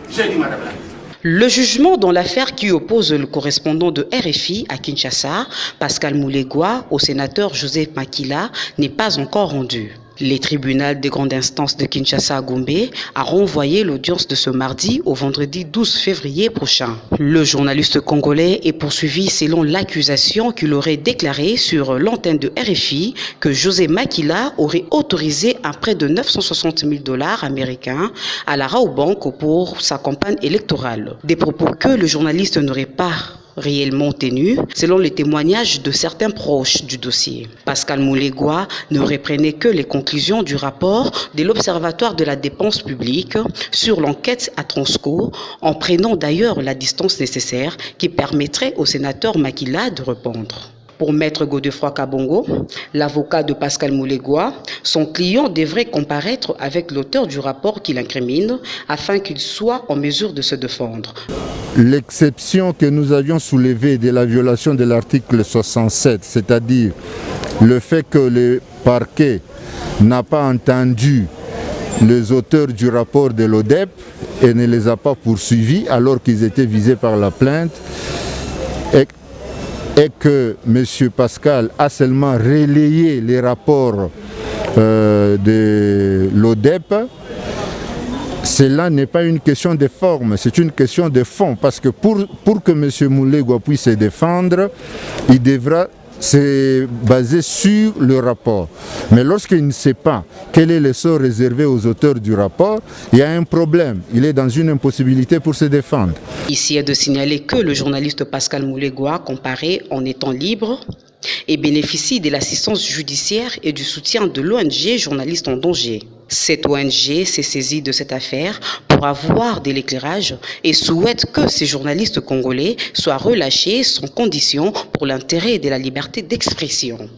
J'ai dit, madame la. Le jugement dans l'affaire qui oppose le correspondant de RFI à Kinshasa, Pascal Moulegua, au sénateur Joseph Makila, n'est pas encore rendu. Les tribunaux de grande instance de Kinshasa à Gombe a renvoyé l'audience de ce mardi au vendredi 12 février prochain. Le journaliste congolais est poursuivi selon l'accusation qu'il aurait déclaré sur l'antenne de RFI que José Makila aurait autorisé un prêt de 960 000 $ américains à la Raobank pour sa campagne électorale. Des propos que le journaliste n'aurait pas réellement tenu, selon les témoignages de certains proches du dossier. Pascal Moulegua ne reprenait que les conclusions du rapport de l'Observatoire de la dépense publique sur l'enquête à Transco, en prenant d'ailleurs la distance nécessaire qui permettrait au sénateur Makila de répondre. Pour Maître Godefroy Kabongo, l'avocat de Pascal Moulegua, son client devrait comparaître avec l'auteur du rapport qui l'incrimine afin qu'il soit en mesure de se défendre. L'exception que nous avions soulevée de la violation de l'article 67, c'est-à-dire le fait que le parquet n'a pas entendu les auteurs du rapport de l'ODEP et ne les a pas poursuivis alors qu'ils étaient visés par la plainte, et que M. Pascal a seulement relayé les rapports de l'ODEP, cela n'est pas une question de forme, c'est une question de fond, parce que pour que M. Moulegua puisse se défendre, il devra se baser sur le rapport. Mais lorsqu'il ne sait pas quel est le sort réservé aux auteurs du rapport, il y a un problème. Il est dans une impossibilité pour se défendre. Ici est de signaler que le journaliste Pascal Moulegua comparaît en étant libre et bénéficie de l'assistance judiciaire et du soutien de l'ONG Journalistes en danger. Cette ONG s'est saisie de cette affaire pour avoir de l'éclairage et souhaite que ces journalistes congolais soient relâchés sans condition pour l'intérêt de la liberté d'expression.